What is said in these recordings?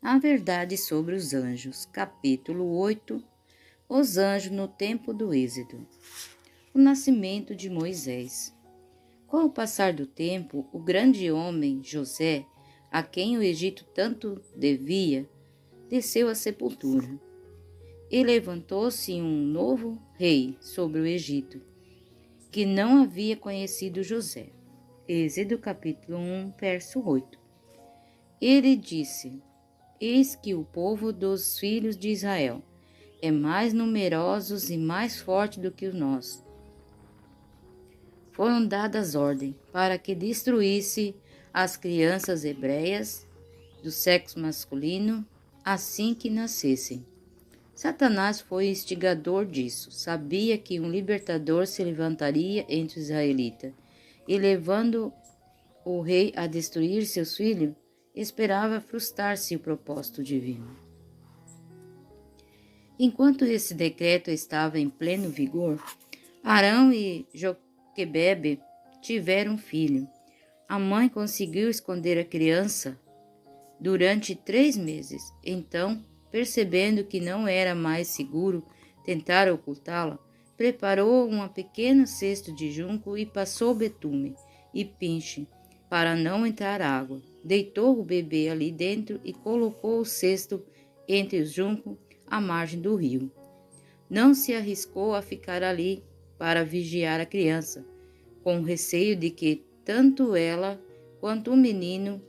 A verdade sobre os anjos, capítulo 8. Os anjos no tempo do Êxodo. O nascimento de Moisés. Com o passar do tempo, o grande homem José, a quem o Egito tanto devia, desceu à sepultura. E levantou-se um novo rei sobre o Egito, que não havia conhecido José. Êxodo capítulo 1, verso 8. Ele disse: Eis que o povo dos filhos de Israel é mais numerosos e mais forte do que nós. Foram dadas ordens para que destruísse as crianças hebreias do sexo masculino assim que nascessem. Satanás foi instigador disso, sabia que um libertador se levantaria entre os israelitas, e levando o rei a destruir seus filhos, esperava frustrar-se o propósito divino. Enquanto esse decreto estava em pleno vigor, Arão e Joquebede tiveram um filho. A mãe conseguiu esconder a criança durante 3 meses. Então, percebendo que não era mais seguro tentar ocultá-la, preparou um pequeno cesto de junco e passou betume e pinche para não entrar água. Deitou o bebê ali dentro e colocou o cesto entre os juncos à margem do rio. Não se arriscou a ficar ali para vigiar a criança, com receio de que tanto ela quanto o menino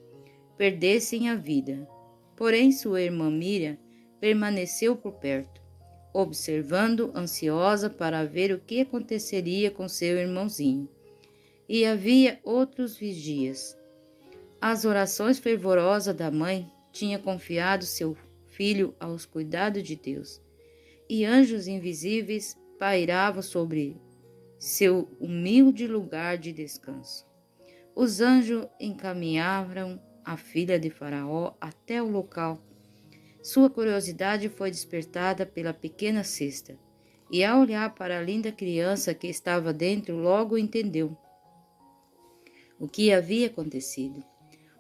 perdessem a vida. Porém, sua irmã Miriam permaneceu por perto, observando, ansiosa para ver o que aconteceria com seu irmãozinho. E havia outros vigias. As orações fervorosas da mãe tinham confiado seu filho aos cuidados de Deus, e anjos invisíveis pairavam sobre seu humilde lugar de descanso. Os anjos encaminharam a filha de Faraó até o local. Sua curiosidade foi despertada pela pequena cesta, e ao olhar para a linda criança que estava dentro, logo entendeu o que havia acontecido.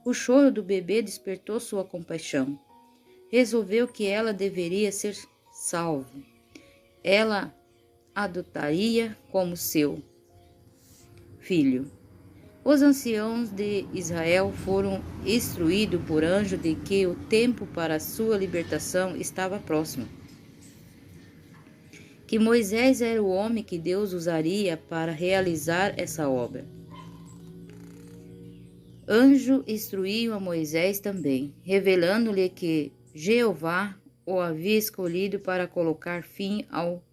O choro do bebê despertou sua compaixão. Resolveu que ela deveria ser salva. Ela adotaria como seu filho. Os anciãos de Israel foram instruídos por anjo de que o tempo para sua libertação estava próximo, que Moisés era o homem que Deus usaria para realizar essa obra. Anjo instruiu a Moisés também, revelando-lhe que Jeová o havia escolhido para colocar fim ao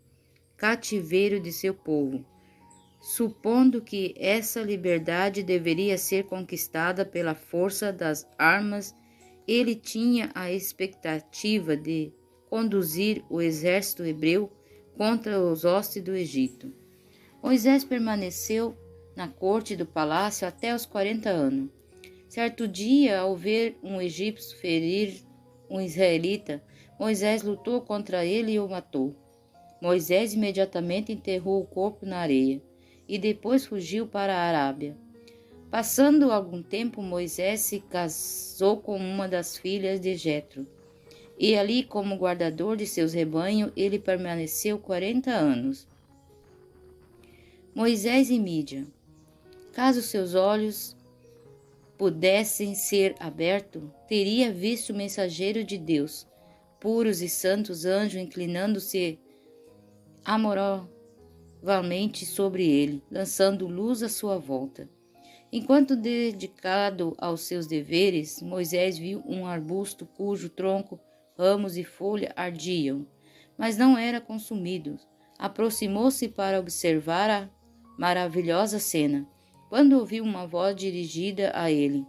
cativeiro de seu povo, supondo que essa liberdade deveria ser conquistada pela força das armas. Ele tinha a expectativa de conduzir o exército hebreu contra os hostes do Egito. Moisés permaneceu na corte do palácio até os 40 anos. Certo dia, ao ver um egípcio ferir um israelita, Moisés lutou contra ele e o matou. Moisés imediatamente enterrou o corpo na areia e depois fugiu para a Arábia. Passando algum tempo, Moisés se casou com uma das filhas de Jetro, e ali, como guardador de seus rebanhos, ele permaneceu 40 anos. Moisés e Mídian. Caso seus olhos pudessem ser abertos, teria visto o mensageiro de Deus, puros e santos anjos inclinando-se amorosamente sobre ele, lançando luz à sua volta. Enquanto dedicado aos seus deveres, Moisés viu um arbusto cujo tronco, ramos e folha ardiam, mas não era consumido. Aproximou-se para observar a maravilhosa cena, quando ouviu uma voz dirigida a ele,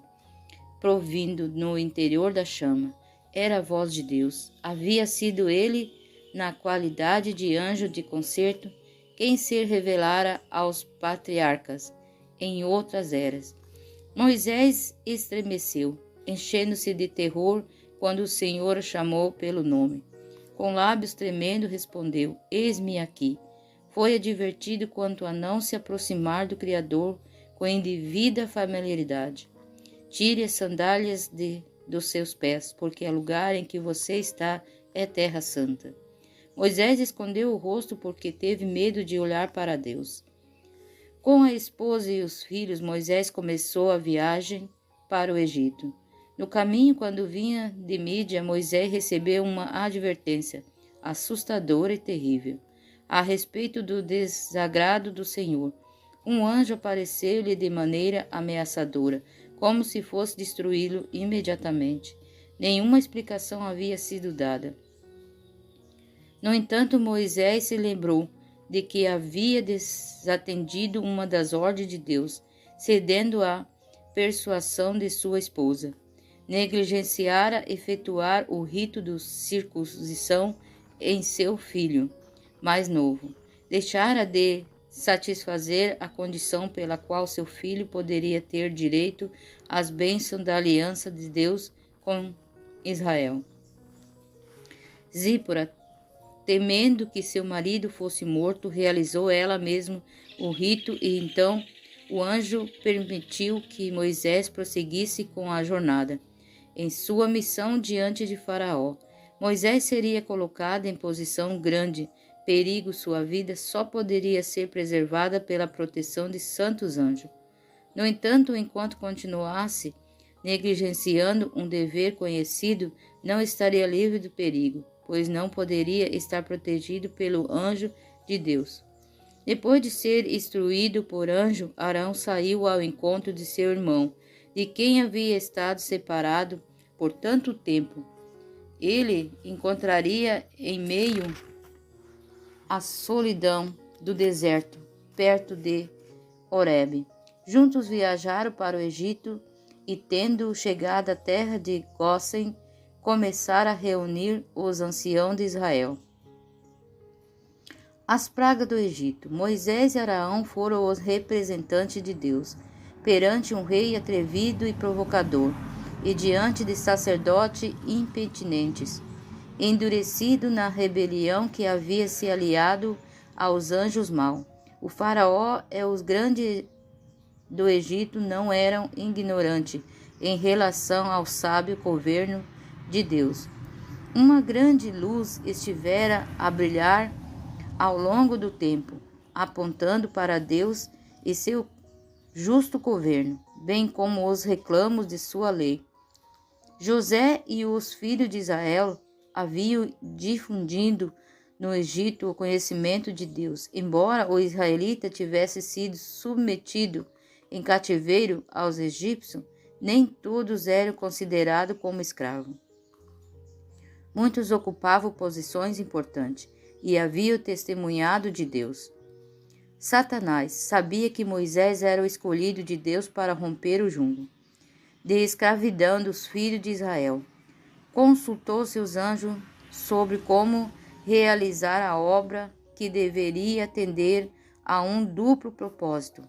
provindo no interior da chama. Era a voz de Deus. Havia sido ele, na qualidade de anjo de concerto, quem se revelara aos patriarcas em outras eras. Moisés estremeceu, enchendo-se de terror quando o Senhor o chamou pelo nome. Com lábios tremendo respondeu: Eis-me aqui. Foi advertido quanto a não se aproximar do Criador com indevida familiaridade. Tire as sandálias dos seus pés, porque o lugar em que você está é terra santa. Moisés escondeu o rosto porque teve medo de olhar para Deus. Com a esposa e os filhos, Moisés começou a viagem para o Egito. No caminho, quando vinha de Mídia, Moisés recebeu uma advertência assustadora e terrível a respeito do desagrado do Senhor. Um anjo apareceu-lhe de maneira ameaçadora, como se fosse destruí-lo imediatamente. Nenhuma explicação havia sido dada. No entanto, Moisés se lembrou de que havia desatendido uma das ordens de Deus, cedendo à persuasão de sua esposa. Negligenciara efetuar o rito de circuncisão em seu filho mais novo. Deixara de satisfazer a condição pela qual seu filho poderia ter direito às bênçãos da aliança de Deus com Israel. Zípora, temendo que seu marido fosse morto, realizou ela mesma o rito e então o anjo permitiu que Moisés prosseguisse com a jornada. Em sua missão diante de Faraó, Moisés seria colocado em posição grande perigo. Sua vida só poderia ser preservada pela proteção de santos anjos. No entanto, enquanto continuasse negligenciando um dever conhecido, não estaria livre do perigo, pois não poderia estar protegido pelo anjo de Deus. Depois de ser instruído por anjo, Arão saiu ao encontro de seu irmão, de quem havia estado separado por tanto tempo. Ele encontraria em meio à solidão do deserto, perto de Horebe. Juntos viajaram para o Egito e, tendo chegado à terra de Gósen, começaram a reunir os anciãos de Israel. As pragas do Egito. Moisés e Arão foram os representantes de Deus perante um rei atrevido e provocador, e diante de sacerdotes impenitentes, endurecido na rebelião que havia se aliado aos anjos maus. O faraó e os grandes do Egito não eram ignorantes em relação ao sábio governo de Deus. Uma grande luz estivera a brilhar ao longo do tempo, apontando para Deus e seu justo governo, bem como os reclamos de sua lei. José e os filhos de Israel haviam difundido no Egito o conhecimento de Deus. Embora o israelita tivesse sido submetido em cativeiro aos egípcios, nem todos eram considerados como escravos. Muitos ocupavam posições importantes e haviam testemunhado de Deus. Satanás sabia que Moisés era o escolhido de Deus para romper o jugo de escravidão dos filhos de Israel. Consultou seus anjos sobre como realizar a obra que deveria atender a um duplo propósito: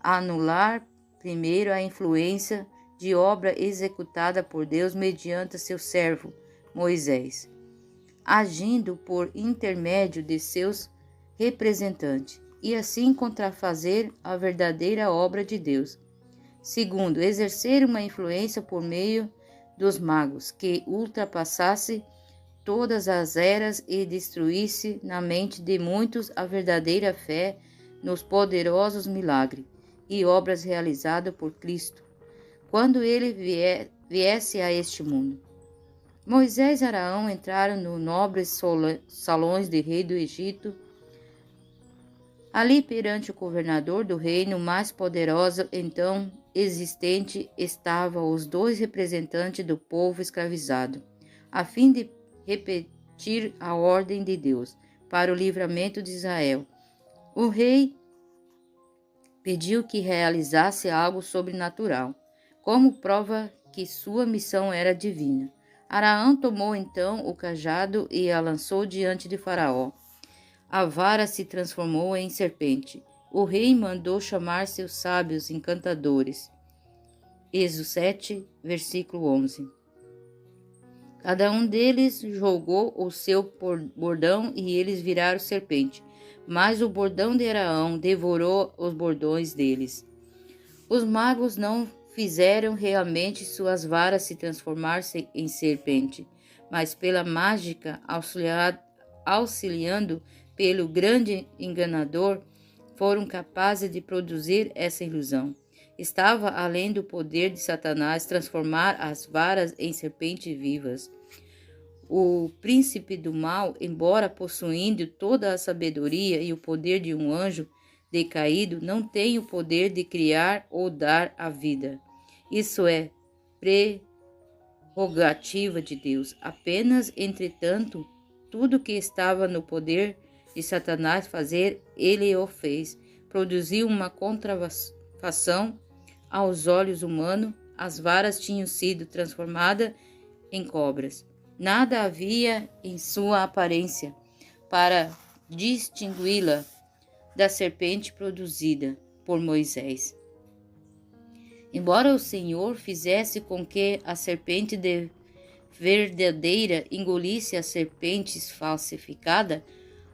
anular primeiro a influência de obra executada por Deus mediante seu servo Moisés, agindo por intermédio de seus representantes, e assim contrafazer a verdadeira obra de Deus. Segundo, exercer uma influência por meio dos magos, que ultrapassasse todas as eras e destruísse na mente de muitos a verdadeira fé nos poderosos milagres e obras realizadas por Cristo, quando ele viesse a este mundo. Moisés e Arão entraram nos nobres salões do rei do Egito. Ali, perante o governador do reino mais poderoso então existente, estavam os dois representantes do povo escravizado, a fim de repetir a ordem de Deus para o livramento de Israel. O rei pediu que realizasse algo sobrenatural, como prova que sua missão era divina. Arão tomou então o cajado e a lançou diante de Faraó. A vara se transformou em serpente. O rei mandou chamar seus sábios encantadores. Êxodo 7, versículo 11. Cada um deles jogou o seu bordão e eles viraram serpente, mas o bordão de Arão devorou os bordões deles. Os magos não fizeram realmente suas varas se transformar-se em serpente, mas pela mágica, auxiliando pelo grande enganador, foram capazes de produzir essa ilusão. Estava além do poder de Satanás transformar as varas em serpentes vivas. O príncipe do mal, embora possuindo toda a sabedoria e o poder de um anjo decaído, não tem o poder de criar ou dar a vida. Isso é prerrogativa de Deus. Apenas, entretanto, tudo que estava no poder de Satanás fazer, ele o fez. Produziu uma contrafação aos olhos humanos. As varas tinham sido transformadas em cobras. Nada havia em sua aparência para distingui-la da serpente produzida por Moisés. Embora o Senhor fizesse com que a serpente verdadeira engolisse a serpente falsificada,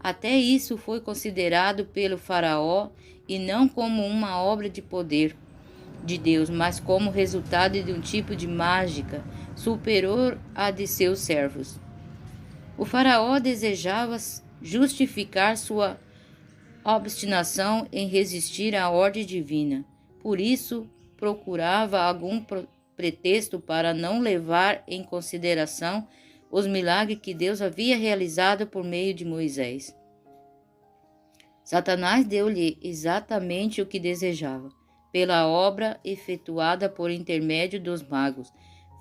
até isso foi considerado pelo faraó e não como uma obra de poder de Deus, mas como resultado de um tipo de mágica superior à de seus servos. O faraó desejava justificar sua obstinação em resistir à ordem divina. Por isso, procurava algum pretexto para não levar em consideração os milagres que Deus havia realizado por meio de Moisés. Satanás deu-lhe exatamente o que desejava. Pela obra efetuada por intermédio dos magos,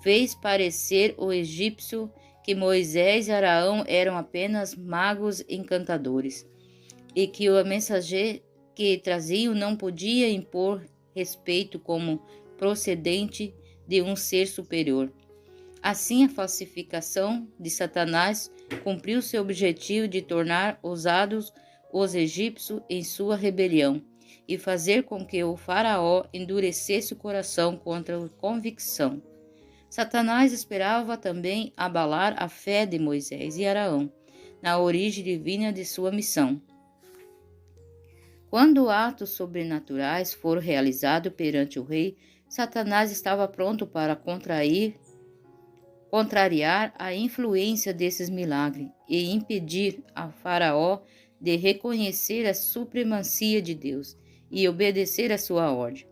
fez parecer o egípcio que Moisés e Arão eram apenas magos encantadores, e que o mensageiro que traziam não podia impor respeito como procedente de um ser superior. Assim, a falsificação de Satanás cumpriu seu objetivo de tornar ousados os egípcios em sua rebelião e fazer com que o faraó endurecesse o coração contra a convicção. Satanás esperava também abalar a fé de Moisés e Arão na origem divina de sua missão. Quando atos sobrenaturais foram realizados perante o rei, Satanás estava pronto para contrariar a influência desses milagres e impedir a Faraó de reconhecer a supremacia de Deus e obedecer a sua ordem.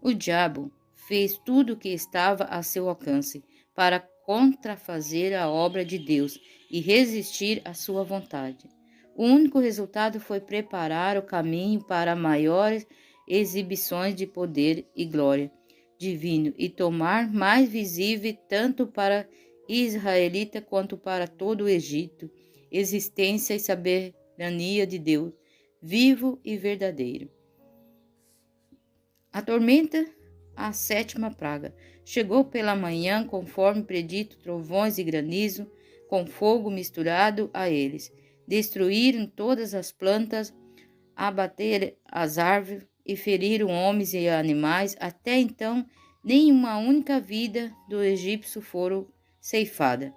O diabo fez tudo o que estava a seu alcance para contrafazer a obra de Deus e resistir à sua vontade. O único resultado foi preparar o caminho para maiores exibições de poder e glória divino e tomar mais visível tanto para israelita quanto para todo o Egito, existência e soberania de Deus, vivo e verdadeiro. A tormenta, a sétima praga, chegou pela manhã, conforme predito, trovões e granizo, com fogo misturado a eles. Destruíram todas as plantas, abateram as árvores e feriram homens e animais. Até então, nenhuma única vida do egípcio foram ceifada.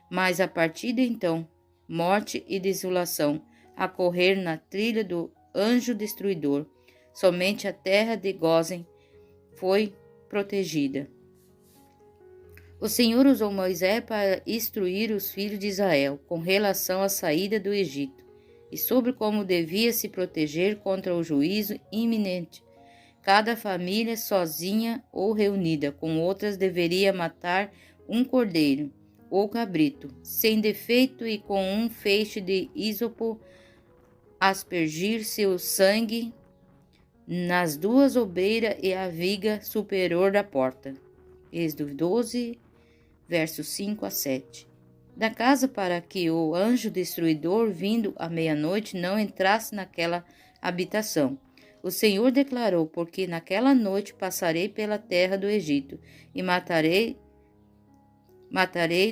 Mas a partir de então, morte e desolação a correr na trilha do anjo destruidor. Somente a terra de Gósen foi protegida. O Senhor usou Moisés para instruir os filhos de Israel com relação à saída do Egito e sobre como devia se proteger contra o juízo iminente. Cada família, sozinha ou reunida com outras, deveria matar um cordeiro ou cabrito, sem defeito, e com um feixe de ísopo aspergir seu sangue nas duas obreiras e a viga superior da porta. Êxodo 12, versos 5 a 7. Da casa, para que o anjo destruidor, vindo à meia-noite, não entrasse naquela habitação. O Senhor declarou: porque naquela noite passarei pela terra do Egito e matarei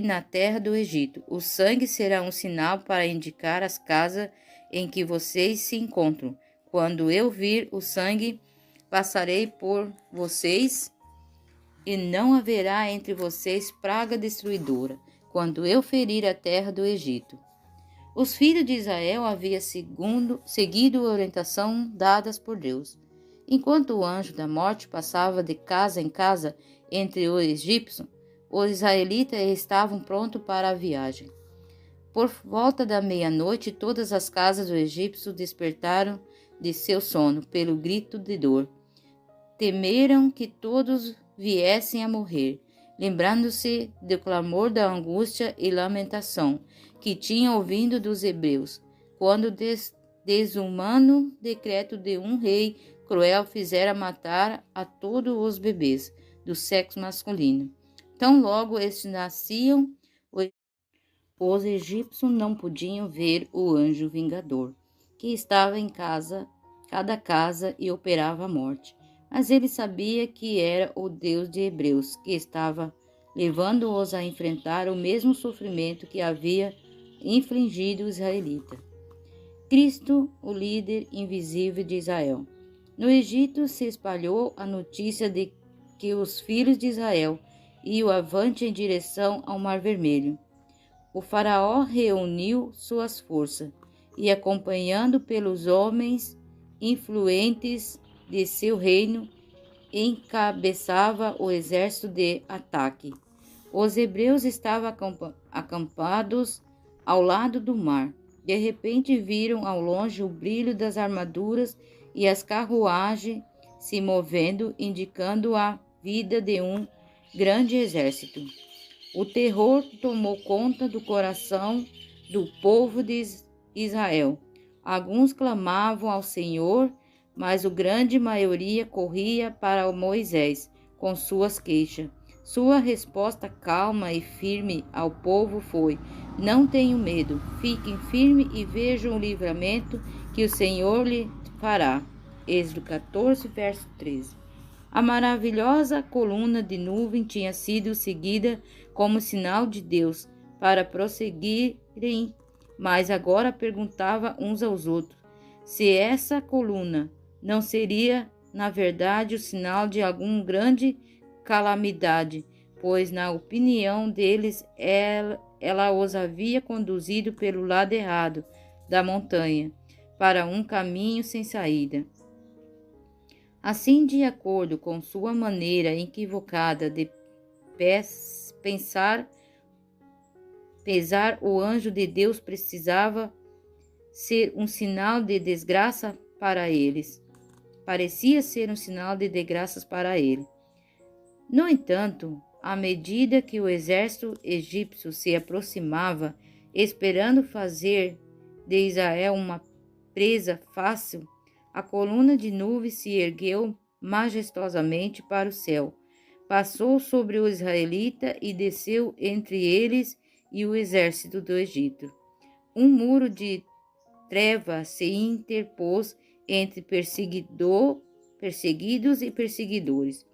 na terra do Egito. O sangue será um sinal para indicar as casas em que vocês se encontram. Quando eu vir o sangue, passarei por vocês e não haverá entre vocês praga destruidora, quando eu ferir a terra do Egito. Os filhos de Israel haviam seguido a orientação dadas por Deus. Enquanto o anjo da morte passava de casa em casa entre os egípcios, os israelitas estavam prontos para a viagem. Por volta da meia-noite, todas as casas dos egípcios despertaram de seu sono pelo grito de dor. Temeram que todos viessem a morrer, lembrando-se do clamor da angústia e lamentação que tinham ouvido dos hebreus, quando desumano decreto de um rei cruel fizera matar a todos os bebês do sexo masculino. Tão logo estes nasciam, os egípcios não podiam ver o anjo vingador, que estava em cada casa e operava a morte. Mas ele sabia que era o Deus de Hebreus, que estava levando-os a enfrentar o mesmo sofrimento que havia infligido os israelitas. Cristo, o líder invisível de Israel. No Egito se espalhou a notícia de que os filhos de Israel iam avante em direção ao Mar Vermelho. O faraó reuniu suas forças e, acompanhado pelos homens influentes de seu reino, encabeçava o exército de ataque. Os hebreus estavam acampados ao lado do mar. De repente viram ao longe o brilho das armaduras e as carruagens se movendo, indicando a vida de um grande exército. O terror tomou conta do coração do povo de Israel. Alguns clamavam ao Senhor, mas a grande maioria corria para Moisés com suas queixas. Sua resposta calma e firme ao povo foi: não tenham medo, fiquem firmes e vejam o livramento que o Senhor lhe fará. Êxodo 14, verso 13. A maravilhosa coluna de nuvem tinha sido seguida como sinal de Deus para prosseguirem, mas agora perguntava uns aos outros se essa coluna não seria, na verdade, o sinal de alguma grande calamidade, pois, na opinião deles, ela os havia conduzido pelo lado errado da montanha, para um caminho sem saída. Assim, de acordo com sua maneira equivocada de pesar, o anjo de Deus precisava ser um sinal de desgraça para eles. Parecia ser um sinal de desgraças para ele. No entanto, à medida que o exército egípcio se aproximava, esperando fazer de Israel uma presa fácil, a coluna de nuvem se ergueu majestosamente para o céu, passou sobre o israelita e desceu entre eles e o exército do Egito. Um muro de treva se interpôs entre perseguidos e perseguidores.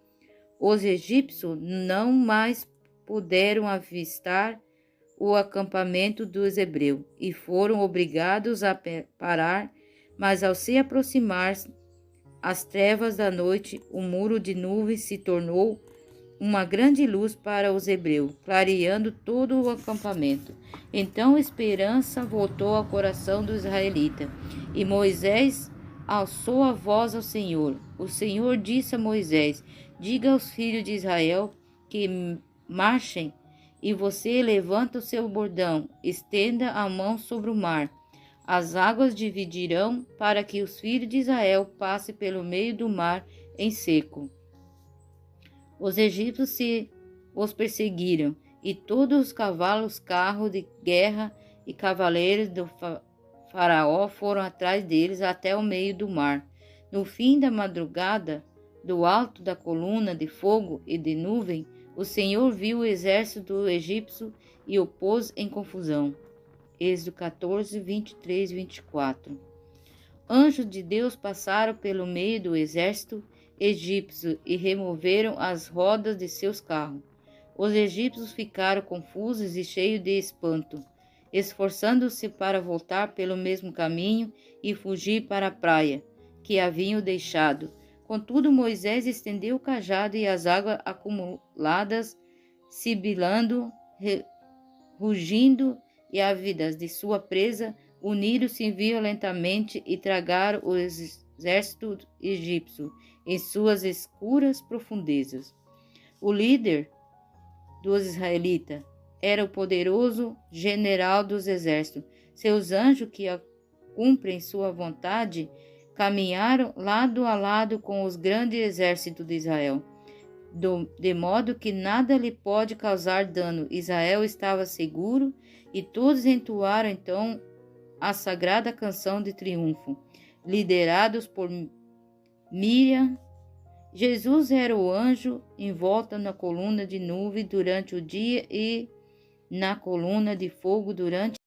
Os egípcios não mais puderam avistar o acampamento dos hebreus e foram obrigados a parar, mas ao se aproximar as trevas da noite, o muro de nuvens se tornou uma grande luz para os hebreus, clareando todo o acampamento. Então a esperança voltou ao coração do israelita, e Moisés alçou a voz ao Senhor. O Senhor disse a Moisés: diga aos filhos de Israel que marchem, e você levanta o seu bordão, estenda a mão sobre o mar. As águas dividirão para que os filhos de Israel passem pelo meio do mar em seco. Os egípcios os perseguiram, e todos os cavalos, carros de guerra e cavaleiros do faraó foram atrás deles até o meio do mar. No fim da madrugada, do alto da coluna de fogo e de nuvem, o Senhor viu o exército do egípcio e o pôs em confusão. Êxodo 14, 23 e 24. Anjos de Deus passaram pelo meio do exército egípcio e removeram as rodas de seus carros. Os egípcios ficaram confusos e cheios de espanto, esforçando-se para voltar pelo mesmo caminho e fugir para a praia que haviam deixado. Contudo, Moisés estendeu o cajado e as águas acumuladas, sibilando, rugindo e ávidas de sua presa, uniram-se violentamente e tragaram os exército egípcio em suas escuras profundezas. O líder dos israelitas era o poderoso general dos exércitos. Seus anjos que cumprem sua vontade caminharam lado a lado com os grandes exércitos de Israel, de modo que nada lhe pode causar dano. Israel estava seguro e todos entoaram então a sagrada canção de triunfo, liderados por Miriam. Jesus era o anjo envolto na coluna de nuvem durante o dia e na coluna de fogo durante